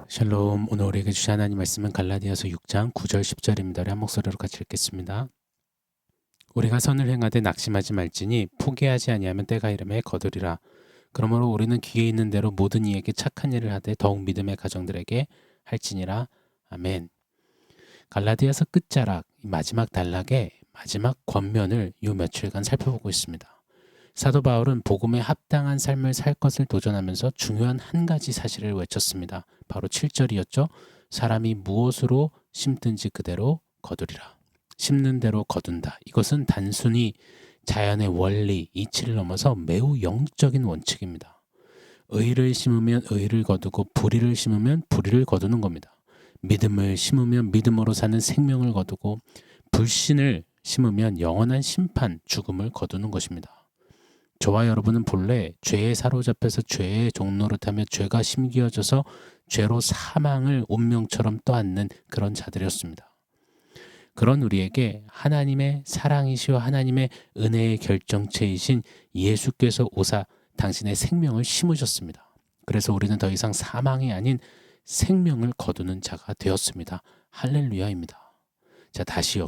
샬롬. 오늘 우리에게 주신 하나님 말씀은 갈라디아서 6장 9절 10절입니다. 우리 한 목소리로 같이 읽겠습니다. 우리가 선을 행하되 낙심하지 말지니 포기하지 아니하면 때가 이르매 거두리라. 그러므로 우리는 귀에 있는 대로 모든 이에게 착한 일을 하되 더욱 믿음의 가정들에게 할지니라. 아멘. 갈라디아서 끝자락, 마지막 단락의 마지막 권면을 요 며칠간 살펴보고 있습니다. 사도 바울은 복음에 합당한 삶을 살 것을 도전하면서 중요한 한 가지 사실을 외쳤습니다. 바로 7절이었죠. 사람이 무엇으로 심든지 그대로 거두리라. 심는 대로 거둔다. 이것은 단순히 자연의 원리, 이치를 넘어서 매우 영적인 원칙입니다. 의를 심으면 의를 거두고 불의를 심으면 불의를 거두는 겁니다. 믿음을 심으면 믿음으로 사는 생명을 거두고 불신을 심으면 영원한 심판, 죽음을 거두는 것입니다. 저와 여러분은 본래 죄에 사로잡혀서 죄의 종노릇하며 죄가 심기어져서 죄로 사망을 운명처럼 떠안는 그런 자들이었습니다. 그런 우리에게 하나님의 사랑이시여 하나님의 은혜의 결정체이신 예수께서 오사 당신의 생명을 심으셨습니다. 그래서 우리는 더 이상 사망이 아닌 생명을 거두는 자가 되었습니다. 할렐루야입니다. 자, 다시요.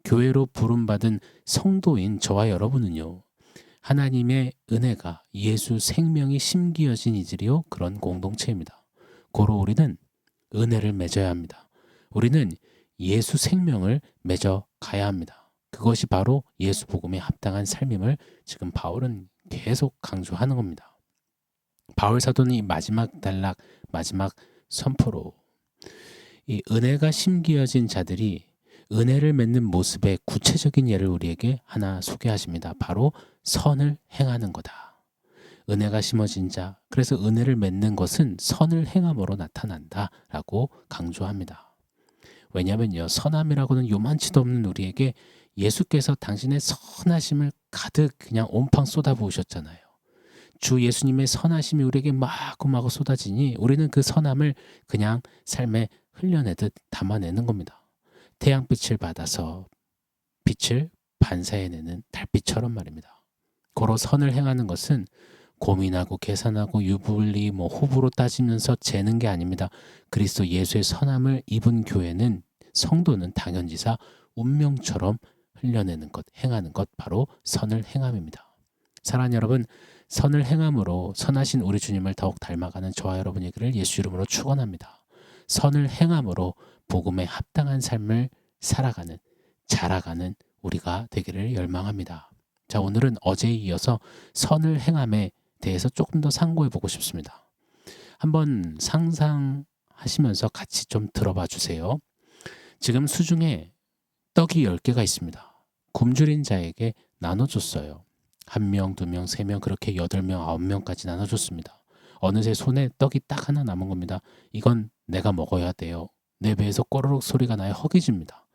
교회로 부름받은 성도인 저와 여러분은요. 하나님의 은혜가 예수 생명이 심기어진 이들이요 그런 공동체입니다. 고로 우리는 은혜를 맺어야 합니다. 우리는 예수 생명을 맺어 가야 합니다. 그것이 바로 예수 복음에 합당한 삶임을 지금 바울은 계속 강조하는 겁니다. 바울 사도는 이 마지막 단락, 마지막 선포로 이 은혜가 심기어진 자들이 은혜를 맺는 모습의 구체적인 예를 우리에게 하나 소개하십니다. 바로 선을 행하는 거다. 은혜가 심어진 자, 그래서 은혜를 맺는 것은 선을 행함으로 나타난다라고 강조합니다. 왜냐하면요, 선함이라고는 요만치도 없는 우리에게 예수께서 당신의 선하심을 가득 그냥 온팡 쏟아부으셨잖아요. 주 예수님의 선하심이 우리에게 마구마구 쏟아지니 우리는 그 선함을 그냥 삶에 흘려내듯 담아내는 겁니다. 태양빛을 받아서 빛을 반사해내는 달빛처럼 말입니다. 고로 선을 행하는 것은 고민하고 계산하고 유불리 호불호 따지면서 재는 게 아닙니다. 그리스도 예수의 선함을 입은 교회는 성도는 당연지사 운명처럼 흘려내는 것, 행하는 것 바로 선을 행함입니다. 사랑하는 여러분, 선을 행함으로 선하신 우리 주님을 더욱 닮아가는 저와 여러분에게를 예수 이름으로 축원합니다. 선을 행함으로 복음에 합당한 삶을 살아가는, 자라가는 우리가 되기를 열망합니다. 자, 오늘은 어제에 이어서 선을 행함에 대해서 조금 더 상고해 보고 싶습니다. 한번 상상하시면서 같이 좀 들어봐 주세요. 지금 수중에 떡이 10개가 있습니다. 굶주린 자에게 나눠줬어요. 1명, 2명, 3명, 그렇게 8명, 9명까지 나눠줬습니다. 어느새 손에 떡이 딱 하나 남은 겁니다. 이건 내가 먹어야 돼요. 내 배에서 꼬르륵 소리가 나요. 허기집니다.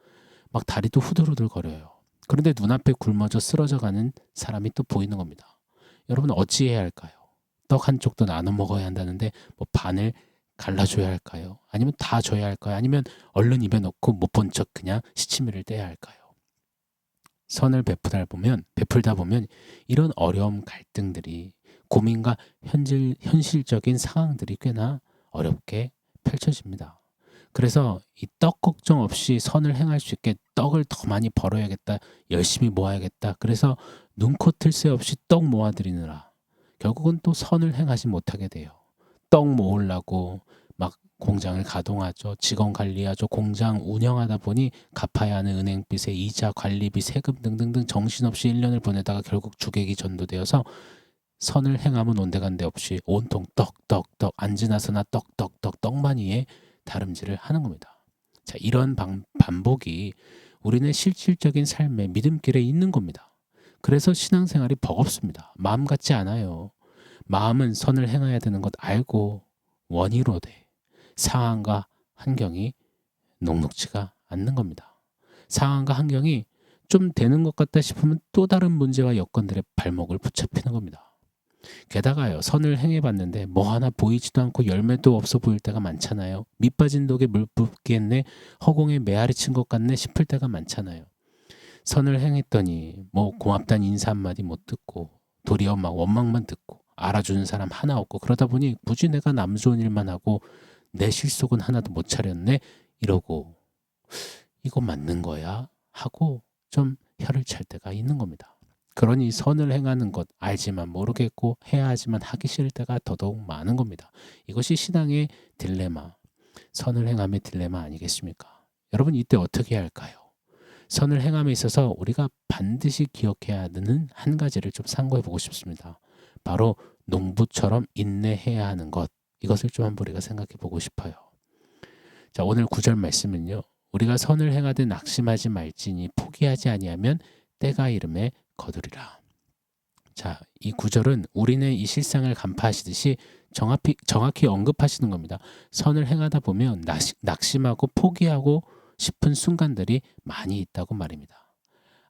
막 다리도 후들후들 거려요. 그런데 눈앞에 굶어져 쓰러져가는 사람이 또 보이는 겁니다. 여러분 어찌해야 할까요? 떡 한쪽도 나눠 먹어야 한다는데 반을 갈라줘야 할까요? 아니면 다 줘야 할까요? 아니면 얼른 입에 넣고 못 본 척 그냥 시치미를 떼야 할까요? 선을 베풀다 보면 이런 어려움, 갈등들이 고민과 현실적인 상황들이 꽤나 어렵게 펼쳐집니다. 그래서 이 떡 걱정 없이 선을 행할 수 있게 떡을 더 많이 벌어야겠다, 열심히 모아야겠다. 그래서 눈코 틀 새 없이 떡 모아드리느라 결국은 또 선을 행하지 못하게 돼요. 떡 모으려고 막 공장을 가동하죠. 직원 관리하죠. 공장 운영하다 보니 갚아야 하는 은행빚에 이자, 관리비, 세금 등등등 정신없이 1년을 보내다가 결국 주객이 전도되어서 선을 행하면 온데간데 없이 온통 떡 안 지나서나 떡만 이에 다름질을 하는 겁니다. 자, 이런 반복이 우리는 실질적인 삶의 믿음길에 있는 겁니다. 그래서 신앙생활이 버겁습니다. 마음 같지 않아요. 마음은 선을 행해야 되는 것 알고 원의로 돼. 상황과 환경이 녹록지가 않는 겁니다. 상황과 환경이 좀 되는 것 같다 싶으면 또 다른 문제와 여건들의 발목을 붙잡히는 겁니다. 게다가요, 선을 행해봤는데 뭐 하나 보이지도 않고 열매도 없어 보일 때가 많잖아요. 밑 빠진 독에 물 붓겠네, 허공에 메아리 친 것 같네 싶을 때가 많잖아요. 선을 행했더니 고맙다는 인사 한마디 못 듣고 도리어 막 원망만 듣고 알아주는 사람 하나 없고 그러다 보니 굳이 내가 남 좋은 일만 하고 내 실속은 하나도 못 차렸네 이러고 이거 맞는 거야? 하고 좀 혀를 찰 때가 있는 겁니다. 그러니 선을 행하는 것 알지만 모르겠고 해야 하지만 하기 싫을 때가 더더욱 많은 겁니다. 이것이 신앙의 딜레마, 선을 행함의 딜레마 아니겠습니까? 여러분 이때 어떻게 해야 할까요? 선을 행함에 있어서 우리가 반드시 기억해야 하는 한 가지를 좀 상고해 보고 싶습니다. 바로 농부처럼 인내해야 하는 것. 이것을 좀 한번 우리가 생각해 보고 싶어요. 자, 오늘 9절 말씀은요. 우리가 선을 행하되 낙심하지 말지니 포기하지 아니하면 때가 이름에 거두리라. 자, 이 9절은 우리는 이 실상을 간파하시듯이 정확히 언급하시는 겁니다. 선을 행하다 보면 낙심하고 포기하고 싶은 순간들이 많이 있다고 말입니다.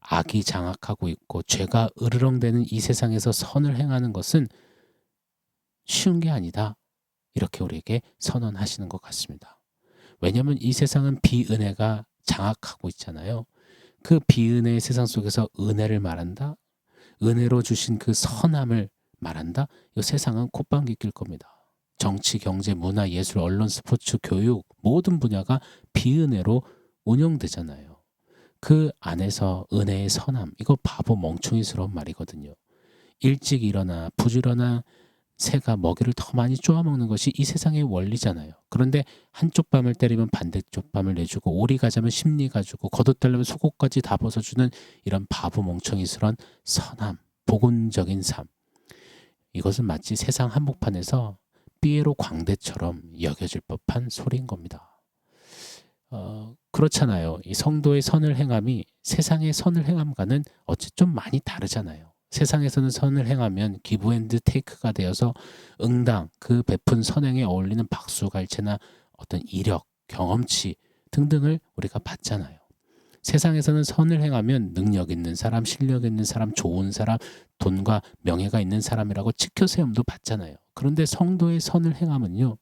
악이 장악하고 있고 죄가 으르렁대는 이 세상에서 선을 행하는 것은 쉬운 게 아니다. 이렇게 우리에게 선언하시는 것 같습니다. 왜냐하면 이 세상은 비은혜가 장악하고 있잖아요. 그 비은혜의 세상 속에서 은혜를 말한다. 은혜로 주신 그 선함을 말한다. 이 세상은 콧방귀 낄 겁니다. 정치, 경제, 문화, 예술, 언론, 스포츠, 교육 모든 분야가 비은혜로 운영되잖아요. 그 안에서 은혜의 선함, 이거 바보 멍충이스러운 말이거든요. 일찍 일어나 부지런한 새가 먹이를 더 많이 쪼아먹는 것이 이 세상의 원리잖아요. 그런데 한쪽 밤을 때리면 반대쪽 밤을 내주고 오리 가자면 심리 가지고 겉옷달려면 속옷까지 다 벗어주는 이런 바보 멍청이스러운 선함, 복운적인 삶. 이것은 마치 세상 한복판에서 삐에로 광대처럼 여겨질 법한 소리인 겁니다. 그렇잖아요. 이 성도의 선을 행함이 세상의 선을 행함과는 어찌 좀 많이 다르잖아요. 세상에서는 선을 행하면 기브 앤드 테이크가 되어서 응당 그 베푼 선행에 어울리는 박수 갈채나 어떤 이력, 경험치 등등을 우리가 받잖아요. 세상에서는 선을 행하면 능력 있는 사람, 실력 있는 사람, 좋은 사람, 돈과 명예가 있는 사람이라고 치켜세움도 받잖아요. 그런데 성도의 선을 행함은요.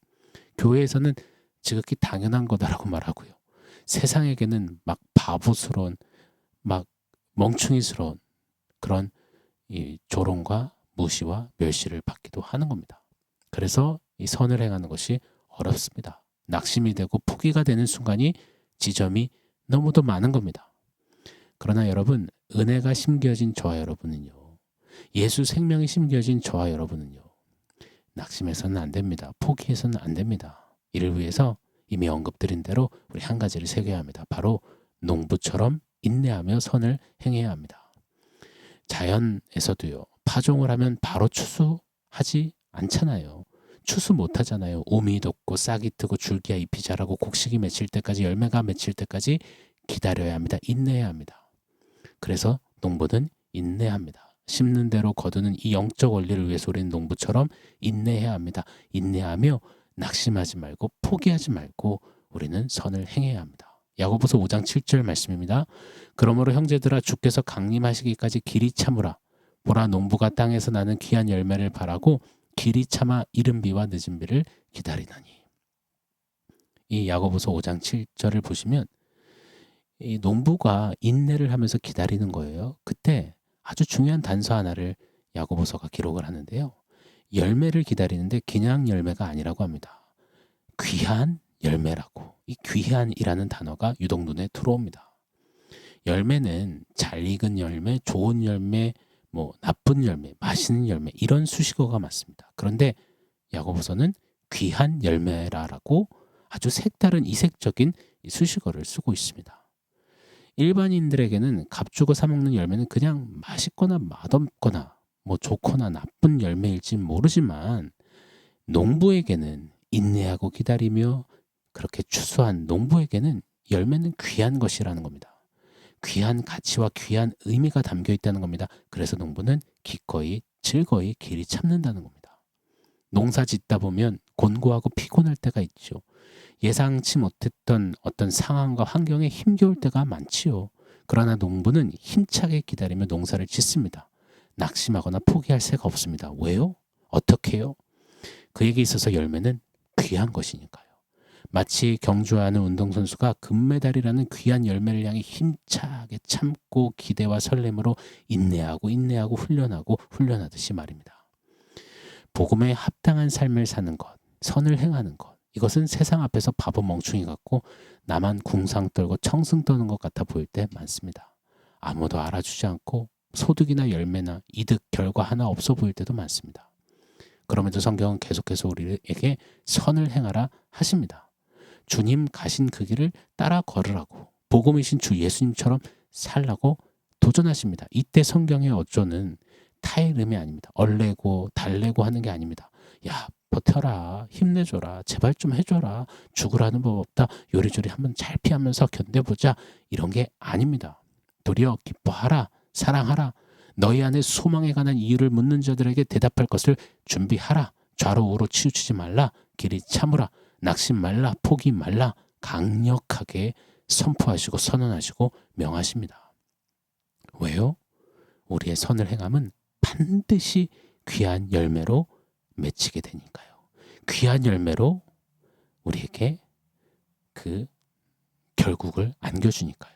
교회에서는 지극히 당연한 거다라고 말하고요. 세상에게는 막 바보스러운, 막 멍충이스러운 그런 이 조롱과 무시와 멸시를 받기도 하는 겁니다. 그래서 이 선을 행하는 것이 어렵습니다. 낙심이 되고 포기가 되는 순간이 지점이 너무도 많은 겁니다. 그러나 여러분, 은혜가 심겨진 저와 여러분은요. 예수 생명이 심겨진 저와 여러분은요. 낙심해서는 안 됩니다. 포기해서는 안 됩니다. 이를 위해서 이미 언급드린 대로 우리 한 가지를 새겨야 합니다. 바로 농부처럼 인내하며 선을 행해야 합니다. 자연에서도요. 파종을 하면 바로 추수하지 않잖아요. 추수 못하잖아요. 우미 돋고 싹이 트고 줄기가 잎이 자라고 곡식이 맺힐 때까지 열매가 맺힐 때까지 기다려야 합니다. 인내해야 합니다. 그래서 농부는 인내합니다. 심는 대로 거두는 이 영적 원리를 위해서 우리는 농부처럼 인내해야 합니다. 인내하며 낙심하지 말고 포기하지 말고 우리는 선을 행해야 합니다. 야고보서 5장 7절 말씀입니다. 그러므로 형제들아 주께서 강림하시기까지 길이 참으라. 보라 농부가 땅에서 나는 귀한 열매를 바라고 길이 참아 이른 비와 늦은 비를 기다리나니. 이 야고보서 5장 7절을 보시면 이 농부가 인내를 하면서 기다리는 거예요. 그때 아주 중요한 단서 하나를 야고보서가 기록을 하는데요. 열매를 기다리는데 그냥 열매가 아니라고 합니다. 귀한 열매라고. 이 귀한이라는 단어가 유독 눈에 들어옵니다. 열매는 잘 익은 열매, 좋은 열매, 뭐 나쁜 열매, 맛있는 열매 이런 수식어가 맞습니다. 그런데 야고보서는 귀한 열매라고 아주 색다른 이색적인 수식어를 쓰고 있습니다. 일반인들에게는 값주고 사 먹는 열매는 그냥 맛있거나 맛없거나 뭐 좋거나 나쁜 열매일지 모르지만 농부에게는 인내하고 기다리며 그렇게 추수한 농부에게는 열매는 귀한 것이라는 겁니다. 귀한 가치와 귀한 의미가 담겨 있다는 겁니다. 그래서 농부는 기꺼이 즐거이 길이 참는다는 겁니다. 농사 짓다 보면 곤고하고 피곤할 때가 있죠. 예상치 못했던 어떤 상황과 환경에 힘겨울 때가 많지요. 그러나 농부는 힘차게 기다리며 농사를 짓습니다. 낙심하거나 포기할 새가 없습니다. 왜요? 어떻게 해요? 그에게 있어서 열매는 귀한 것이니까요. 마치 경주하는 운동선수가 금메달이라는 귀한 열매를 향해 힘차게 참고 기대와 설렘으로 인내하고 훈련하듯이 말입니다. 복음에 합당한 삶을 사는 것, 선을 행하는 것, 이것은 세상 앞에서 바보 멍충이 같고 나만 궁상 떨고 청승 떠는 것 같아 보일 때 많습니다. 아무도 알아주지 않고 소득이나 열매나 이득, 결과 하나 없어 보일 때도 많습니다. 그럼에도 성경은 계속해서 우리에게 선을 행하라 하십니다. 주님 가신 그 길을 따라 걸으라고, 복음이신 주 예수님처럼 살라고 도전하십니다. 이때 성경의 어조는 타의 이름이 아닙니다. 얼레고 달래고 하는 게 아닙니다. 야, 버텨라, 힘내줘라, 제발 좀 해줘라, 죽으라는 법 없다, 요리조리 한번 잘 피하면서 견뎌보자, 이런 게 아닙니다. 도리어 기뻐하라, 사랑하라, 너희 안에 소망에 관한 이유를 묻는 자들에게 대답할 것을 준비하라, 좌로 우로 치우치지 말라, 길이 참으라, 낙심 말라, 포기 말라, 강력하게 선포하시고 선언하시고 명하십니다. 왜요? 우리의 선을 행함은 반드시 귀한 열매로 맺히게 되니까요. 귀한 열매로 우리에게 그 결국을 안겨주니까요.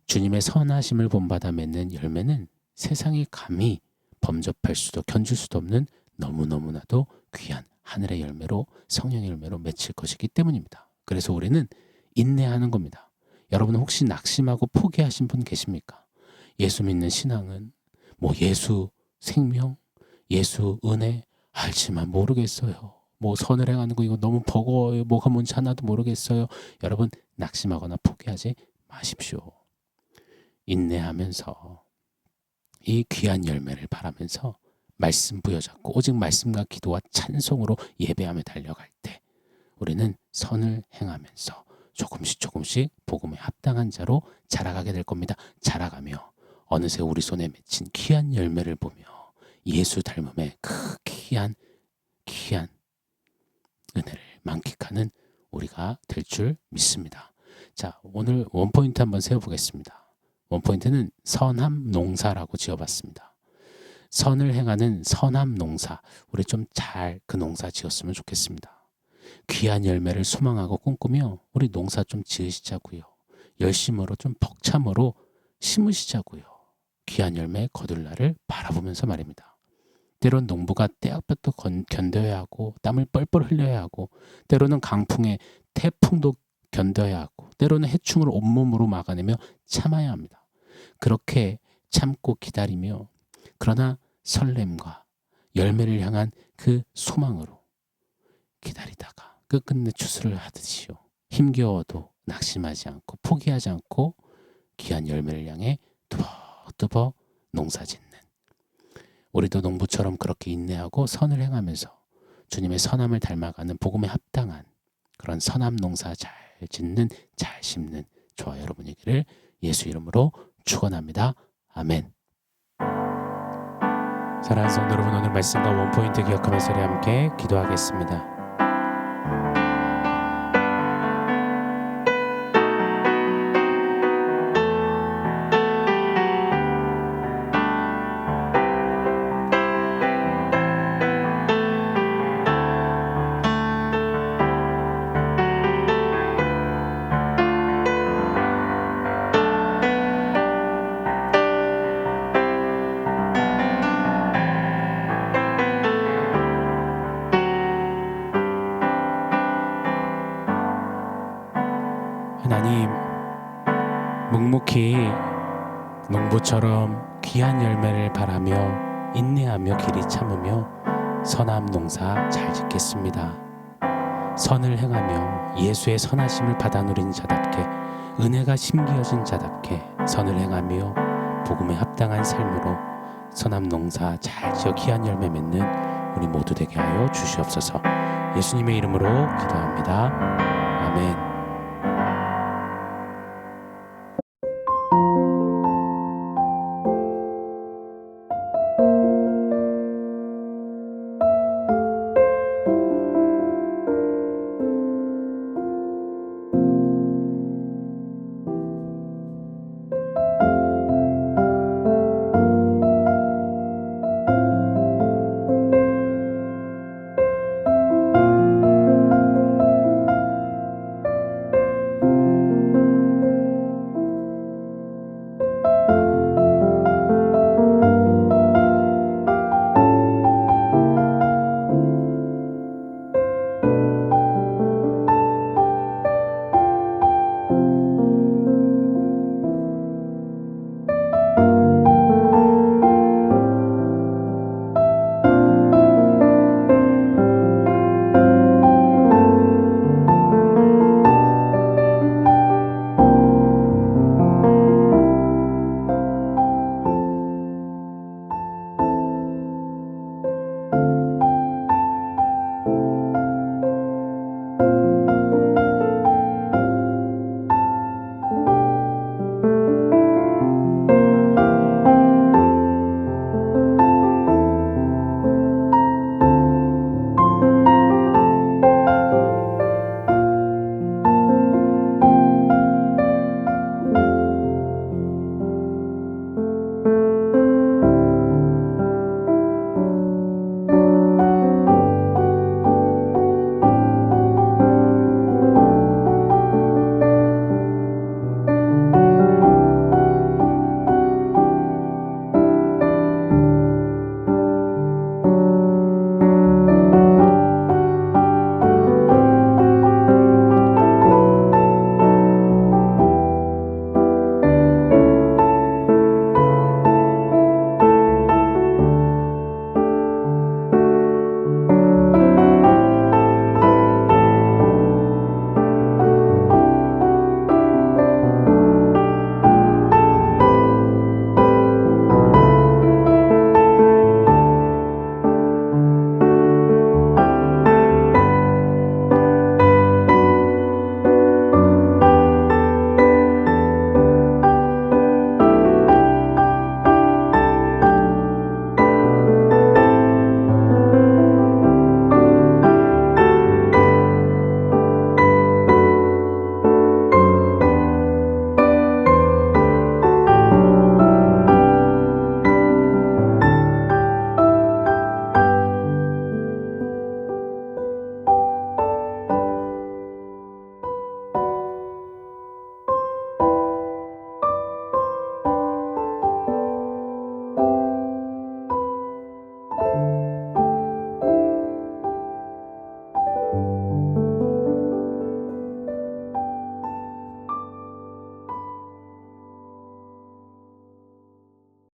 주님의 선하심을 본받아 맺는 열매는 세상이 감히 범접할 수도 견줄 수도 없는 너무너무나도 귀한 하늘의 열매로, 성령의 열매로 맺힐 것이기 때문입니다. 그래서 우리는 인내하는 겁니다. 여러분 혹시 낙심하고 포기하신 분 계십니까? 예수 믿는 신앙은 뭐 예수 생명, 예수 은혜, 알지만 모르겠어요. 뭐 선을 행하는 거 이거 너무 버거워요. 뭐가 뭔지 하나도 모르겠어요. 여러분 낙심하거나 포기하지 마십시오. 인내하면서 이 귀한 열매를 바라면서 말씀 부여잡고 오직 말씀과 기도와 찬송으로 예배하며 달려갈 때 우리는 선을 행하면서 조금씩 복음에 합당한 자로 자라가게 될 겁니다. 자라가며 어느새 우리 손에 맺힌 귀한 열매를 보며 예수 닮음의 그 귀한 은혜를 만끽하는 우리가 될 줄 믿습니다. 자, 오늘 원포인트 한번 세워보겠습니다. 원포인트는 선함 농사라고 지어봤습니다. 선을 행하는 선함 농사, 우리 좀 잘 그 농사 지었으면 좋겠습니다. 귀한 열매를 소망하고 꿈꾸며 우리 농사 좀 지으시자고요. 열심으로 좀 벅참으로 심으시자고요. 귀한 열매 거둘 날을 바라보면서 말입니다. 때론 농부가 떼약볕도 견뎌야 하고 땀을 뻘뻘 흘려야 하고 때로는 강풍에 태풍도 견뎌야 하고 때로는 해충을 온몸으로 막아내며 참아야 합니다. 그렇게 참고 기다리며 그러나 설렘과 열매를 향한 그 소망으로 기다리다가 끝끝내 추수를 하듯이요. 힘겨워도 낙심하지 않고 포기하지 않고 귀한 열매를 향해 뚜벅뚜벅 농사짓는 우리도 농부처럼 그렇게 인내하고 선을 행하면서 주님의 선함을 닮아가는 복음에 합당한 그런 선함 농사 잘 짓는 잘 심는 저와 여러분이기를 예수 이름으로 축원합니다. 아멘. 사랑하는 성도 여러분, 오늘 말씀과 원포인트 기억하면서 우리 함께 기도하겠습니다. 하나님, 묵묵히 농부처럼 귀한 열매를 바라며 인내하며 길이 참으며 선함 농사 잘 짓겠습니다. 선을 행하며 예수의 선하심을 받아 누린 자답게 은혜가 심기어진 자답게 선을 행하며 복음에 합당한 삶으로 선함 농사 잘 지어 귀한 열매 맺는 우리 모두 되게 하여 주시옵소서. 예수님의 이름으로 기도합니다. 아멘.